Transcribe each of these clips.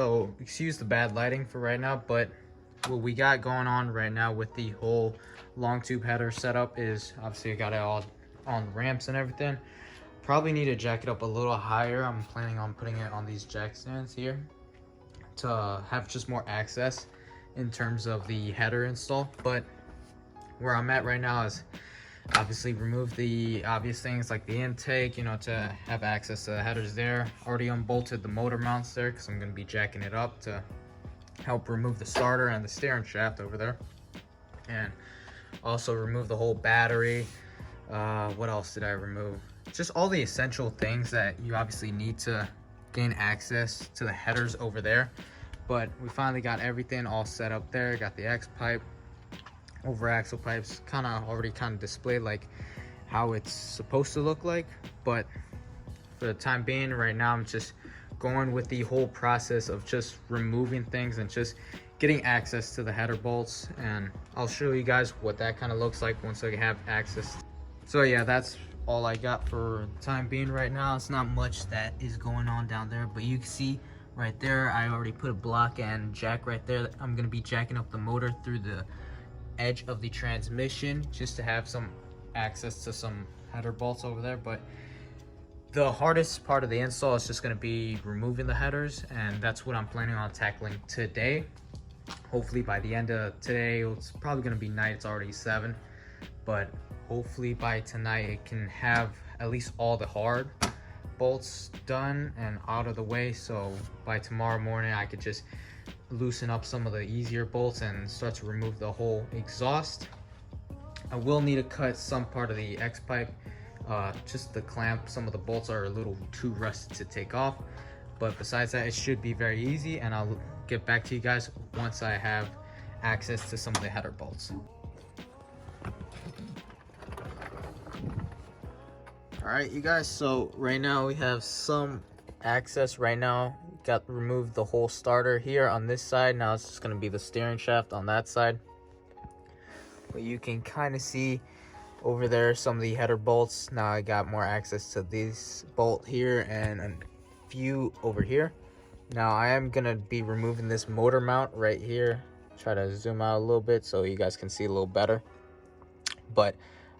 so excuse the bad lighting for right now, but what we got going on right now with the whole long tube header setup is obviously I got it all on ramps and everything. Probably need to jack it up a little higher. I'm planning on putting it on these jack stands here to have just more access in terms of the header install. But where I'm at right now is obviously remove the obvious things like the intake, you know, to have access to the headers there. Already unbolted the motor mounts there because I'm going to be jacking it up to help remove the starter and the steering shaft over there, and also remove the whole battery. What else did I remove? Just all the essential things that you obviously need to gain access to the headers over there. But we finally got everything all set up there. Got the X pipe, over axle pipes already displayed like how it's supposed to look like. But for the time being right now, I'm just going with the whole process of just removing things and just getting access to the header bolts, and I'll show you guys what that kind of looks like once I have access. So yeah, that's all I got for the time being right now. It's not much that is going on down there, but you can see right there I already put a block and jack right there. I'm going to be jacking up the motor through the edge of the transmission just to have some access to some header bolts over there. But the hardest part of the install is just going to be removing the headers, and that's what I'm planning on tackling today. Hopefully by the end of today, it's probably going to be night, it's already 7, but hopefully by tonight it can have at least all the hard bolts done and out of the way, so by tomorrow morning I could just loosen up some of the easier bolts and start to remove the whole exhaust. I will need to cut some part of the X pipe, just the clamp. Some of the bolts are a little too rusted to take off, but besides that it should be very easy, and I'll get back to you guys once I have access to some of the header bolts. All right, you guys, so right now we have some access. Right now got removed the whole starter here on this side. Now it's just going to be the steering shaft on that side, but you can kind of see over there some of the header bolts. Now I got more access to this bolt here and a few over here. Now I am going to be removing this motor mount right here. Try to zoom out a little bit so you guys can see a little better, but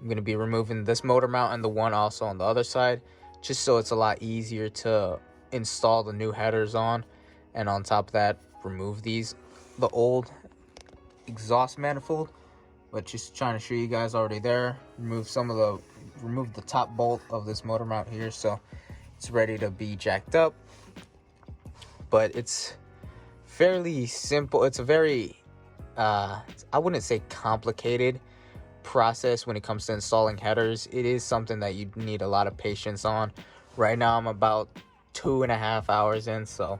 I'm going to be removing this motor mount and the one also on the other side, just so it's a lot easier to install the new headers on. And on top of that, remove the old exhaust manifold. But just trying to show you guys already there, remove the top bolt of this motor mount here, so it's ready to be jacked up. But it's fairly simple. It's a very I wouldn't say complicated process when it comes to installing headers. It is something that you need a lot of patience on. Right now I'm about 2.5 hours in, so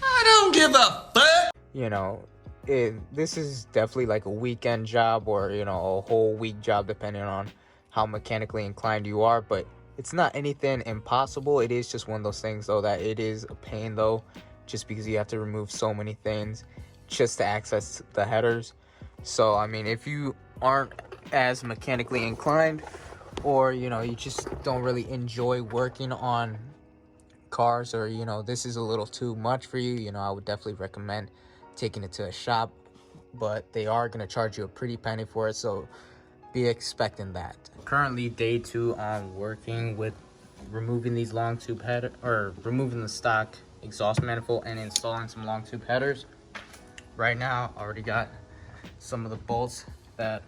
I don't give a fuck. You know, this is definitely like a weekend job, or you know, a whole week job depending on how mechanically inclined you are. But it's not anything impossible. It is just one of those things though that it is a pain though, just because you have to remove so many things just to access the headers. So I mean, if you aren't as mechanically inclined, or you know, you just don't really enjoy working on cars, or you know, this is a little too much for you, you know, I would definitely recommend taking it to a shop, but they are going to charge you a pretty penny for it, so be expecting that. Currently day 2 on working with removing these long tube header, or removing the stock exhaust manifold and installing some long tube headers. Right now I already got some of the bolts that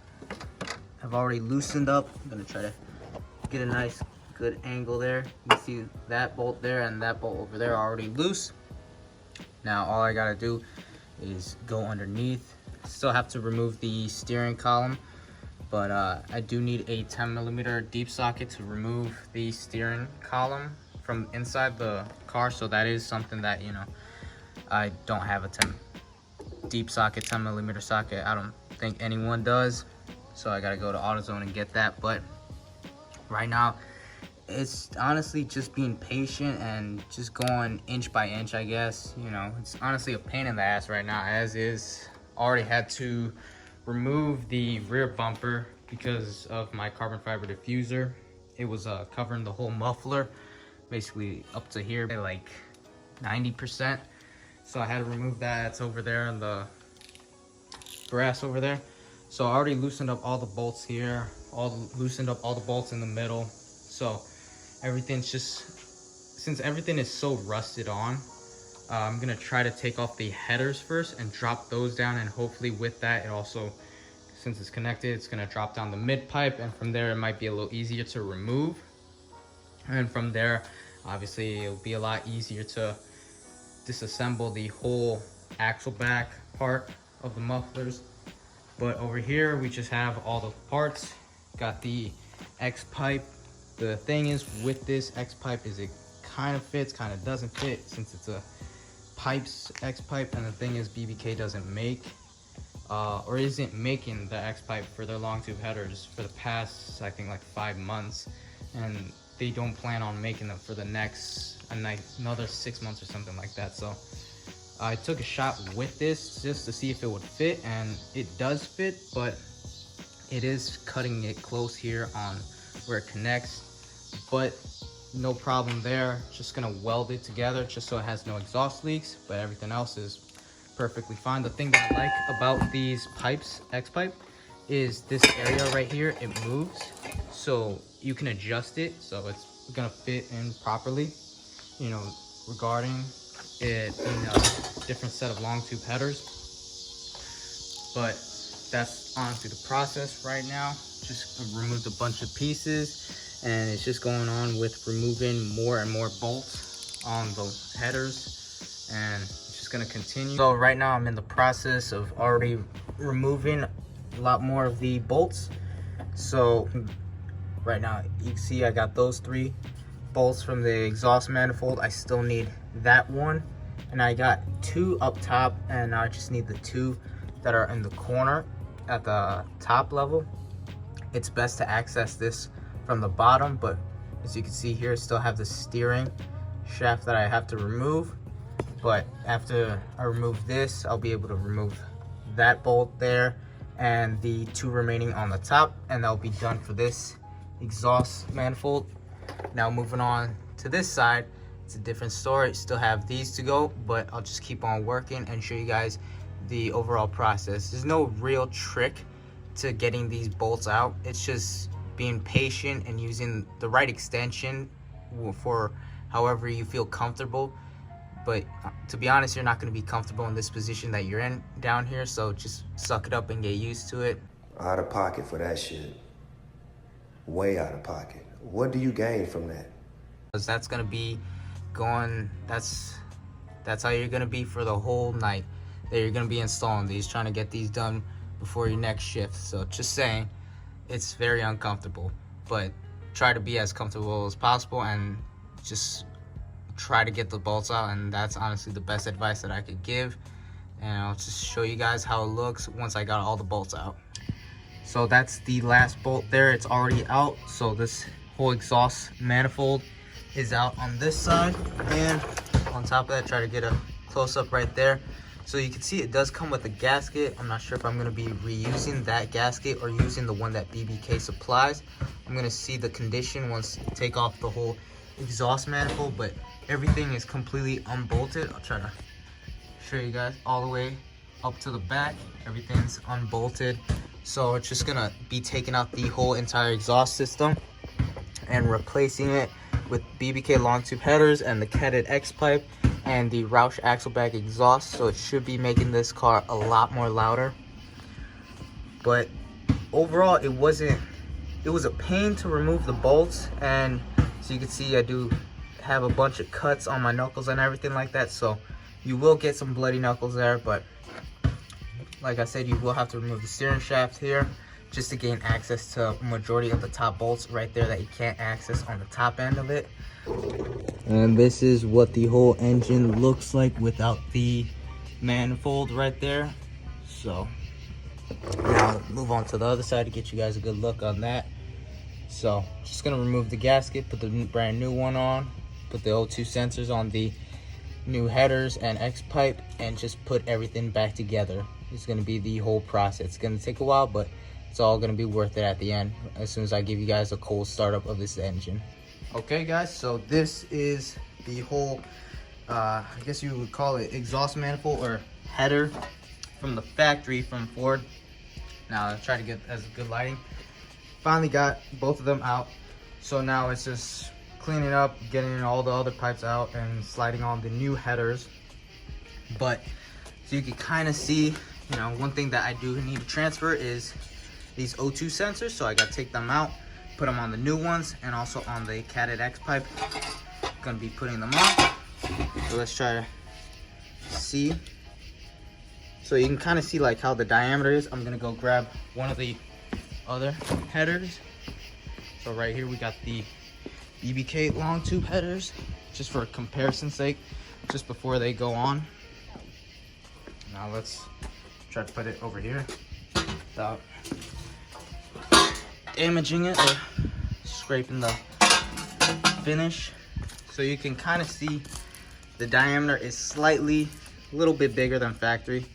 have already loosened up. I'm gonna try to get a nice good angle there. You can see that bolt there and that bolt over there are already loose. Now all I gotta do is go underneath. Still have to remove the steering column, but I do need a 10mm deep socket to remove the steering column from inside the car. So that is something that, you know, I don't have a deep socket, 10mm socket. I don't think anyone does, so I gotta go to AutoZone and get that. But right now it's honestly just being patient and just going inch by inch, I guess. You know, it's honestly a pain in the ass right now as is. Already had to remove the rear bumper because of my carbon fiber diffuser. It was covering the whole muffler. basically up to here by like 90%. So I had to remove that. It's over there in the brass over there. So I already loosened up all the bolts here, loosened up all the bolts in the middle. So everything's just, since everything is so rusted on, I'm gonna try to take off the headers first and drop those down, and hopefully with that, it also, since it's connected, it's gonna drop down the mid pipe, and from there it might be a little easier to remove. And from there, obviously it'll be a lot easier to disassemble the whole axle back part of the mufflers. But over here we just have all the parts. Got the X pipe. The thing is with this X pipe is it kind of fits, kind of doesn't fit, since it's a pipes X pipe, and the thing is BBK doesn't make or isn't making the X pipe for their long tube headers for the past, I think, like 5 months, and they don't plan on making them for the next another 6 months or something like that. So I took a shot with this just to see if it would fit, and it does fit, but it is cutting it close here on where it connects, but no problem there. Just gonna weld it together just so it has no exhaust leaks, but everything else is perfectly fine. The thing that I like about these pipes, X pipe, is this area right here, it moves, so you can adjust it so it's gonna fit in properly, you know, regarding it being a different set of long tube headers. But that's honestly the process right now. Just removed a bunch of pieces, and it's just going on with removing more and more bolts on the headers, and it's just going to continue. So right now I'm in the process of already removing a lot more of the bolts. So right now you can see I got those 3 bolts from the exhaust manifold. I still need that one, and I got 2 up top, and I just need the 2 that are in the corner at the top level. It's best to access this from the bottom, but as you can see here, I still have the steering shaft that I have to remove. But after I remove this, I'll be able to remove that bolt there and the 2 remaining on the top, and that'll be done for this exhaust manifold. Now moving on to this side, it's a different story. Still have these to go, but I'll just keep on working and show you guys the overall process. There's no real trick to getting these bolts out. It's just being patient and using the right extension for however you feel comfortable. But to be honest, you're not going to be comfortable in this position that you're in down here, so just suck it up and get used to it. Out of pocket for that shit. Way out of pocket. What do you gain from that? Because that's going to be going, that's how you're going to be for the whole night that you're going to be installing these, trying to get these done before your next shift. So just saying, it's very uncomfortable, but try to be as comfortable as possible and just try to get the bolts out. And that's honestly the best advice that I could give, and I'll just show you guys how it looks once I got all the bolts out. So that's the last bolt there. It's already out. So this whole exhaust manifold is out on this side, and on top of that, try to get a close-up right there. So you can see it does come with a gasket. I'm not sure if I'm going to be reusing that gasket or using the one that BBK supplies. I'm going to see the condition once I take off the whole exhaust manifold, but everything is completely unbolted. I'll try to show you guys all the way up to the back. Everything's unbolted. So it's just going to be taking out the whole entire exhaust system and replacing it with BBK Longtube Headers and the Ketted X pipe and the Roush axle bag exhaust. So it should be making this car a lot more louder. But overall, it was a pain to remove the bolts, and so you can see I do have a bunch of cuts on my knuckles and everything like that, so you will get some bloody knuckles there. But like I said, you will have to remove the steering shaft here just to gain access to majority of the top bolts right there that you can't access on the top end of it. And this is what the whole engine looks like without the manifold right there. So now move on to the other side to get you guys a good look on that. So just gonna remove the gasket, put the brand new one on, put the O2 sensors on the new headers and X pipe, and just put everything back together. It's gonna be the whole process. It's gonna take a while, but it's all gonna be worth it at the end as soon as I give you guys a cold startup of this engine. Okay guys, so this is the whole I guess you would call it exhaust manifold or header from the factory from Ford. Now I'll try to get as good lighting. Finally got both of them out, so now it's just cleaning up, getting all the other pipes out and sliding on the new headers. But so you can kind of see, you know, one thing that I do need to transfer is these O2 sensors, so I got to take them out, put them on the new ones, and also on the Cat X pipe. Gonna be putting them on. So let's try to see. So you can kind of see like how the diameter is. I'm gonna go grab one of the other headers. So right here we got the BBK Longtube headers, just for comparison's sake, just before they go on. Now let's try to put it over here without damaging it or scraping the finish. So you can kind of see the diameter is slightly, a little bit bigger than factory.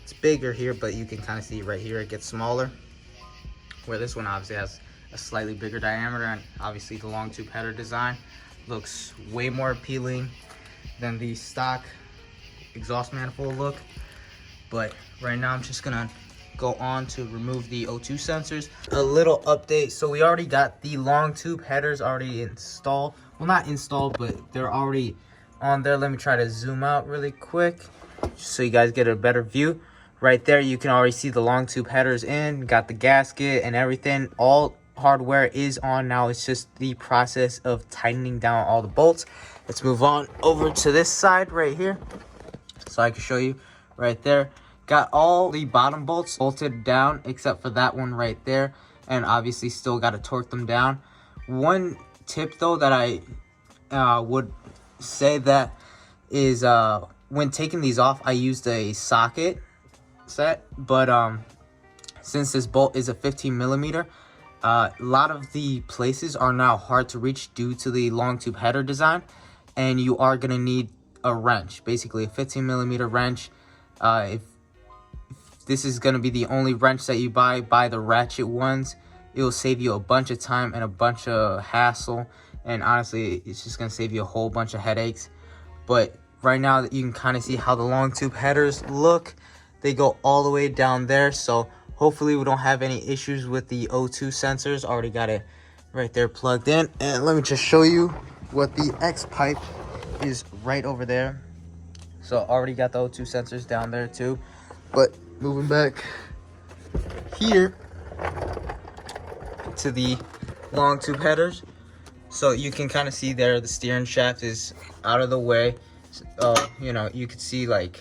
It's bigger here, but you can kind of see right here it gets smaller, where this one obviously has a slightly bigger diameter. And obviously the long tube header design looks way more appealing than the stock exhaust manifold look. But right now I'm just gonna go on to remove the O2 sensors. A little update, so we already got the long tube headers already installed. Well, not installed, but they're already on there. Let me try to zoom out really quick just so you guys get a better view. Right there you can already see the long tube headers in, got the gasket and everything. All hardware is on now. It's just the process of tightening down all the bolts. Let's move on over to this side right here so I can show you. Right there, got all the bottom bolts bolted down except for that one right there, and obviously still got to torque them down. One tip though that I would say that is when taking these off, I used a socket set, but since this bolt is a 15 millimeter, a lot of the places are now hard to reach due to the long tube header design, and you are going to need a wrench, basically a 15 millimeter wrench. If this is going to be the only wrench that you buy the ratchet ones. It will save you a bunch of time and a bunch of hassle, and honestly it's just going to save you a whole bunch of headaches. But right now you can kind of see how the long tube headers look. They go all the way down there, so hopefully we don't have any issues with the O2 sensors. Already got it right there plugged in. And let me just show you what the X pipe is right over there. So already got the O2 sensors down there too. But moving back here to the long tube headers, so you can kind of see there the steering shaft is out of the way. You know, you can see like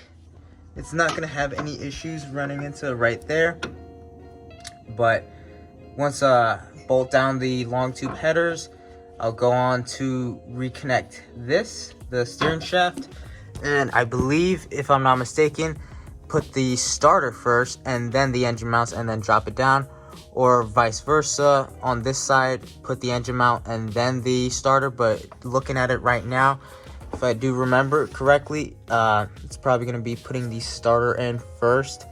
it's not gonna have any issues running into right there. But once bolt down the long tube headers, I'll go on to reconnect the steering shaft, and I believe, if I'm not mistaken, put the starter first and then the engine mounts and then drop it down, or vice versa. On this side, put the engine mount and then the starter. But looking at it right now, if I do remember correctly, it's probably going to be putting the starter in first,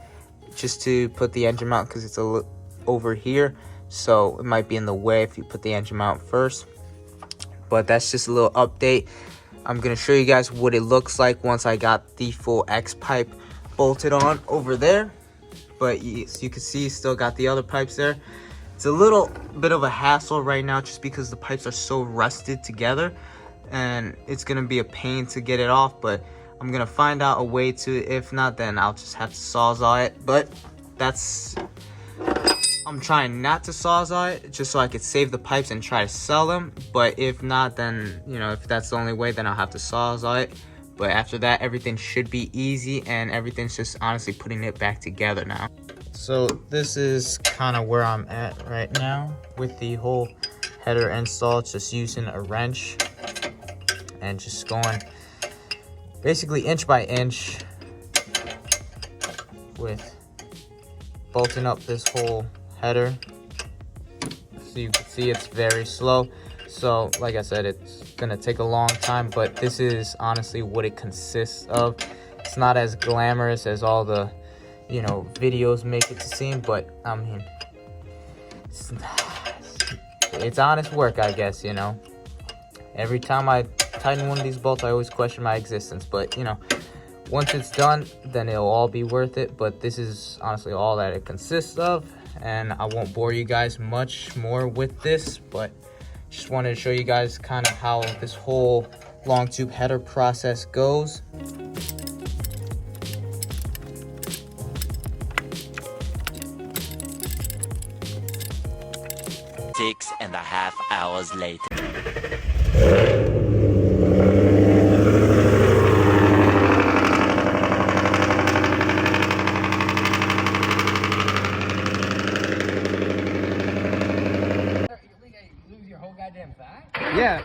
just to put the engine mount, because it's over here, so it might be in the way if you put the engine mount first. But that's just a little update. I'm going to show you guys what it looks like once I got the full X pipe bolted on over there. But you can see still got the other pipes there. It's a little bit of a hassle right now just because the pipes are so rusted together, and it's going to be a pain to get it off. But I'm going to find out a way to. If not, then I'll just have to sawzall it. But I'm trying not to sawzall it just so I could save the pipes and try to sell them. But if not, then, you know, if that's the only way, then I'll have to sawzall it. But after that, everything should be easy, and everything's just honestly putting it back together now. So this is kind of where I'm at right now with the whole header install. Just using a wrench and just going basically inch by inch with bolting up this whole header. So you can see it's very slow. So like I said, it's gonna take a long time, but this is honestly what it consists of. It's not as glamorous as all the, you know, videos make it to seem, but I mean, it's honest work, I guess, you know. Every time I tighten one of these bolts, I always question my existence, but you know, once it's done, then it'll all be worth it. But this is honestly all that it consists of, and I won't bore you guys much more with this, but just wanted to show you guys kind of how this whole long tube header process goes. 6.5 hours later. Lose your whole goddamn thigh? Yeah.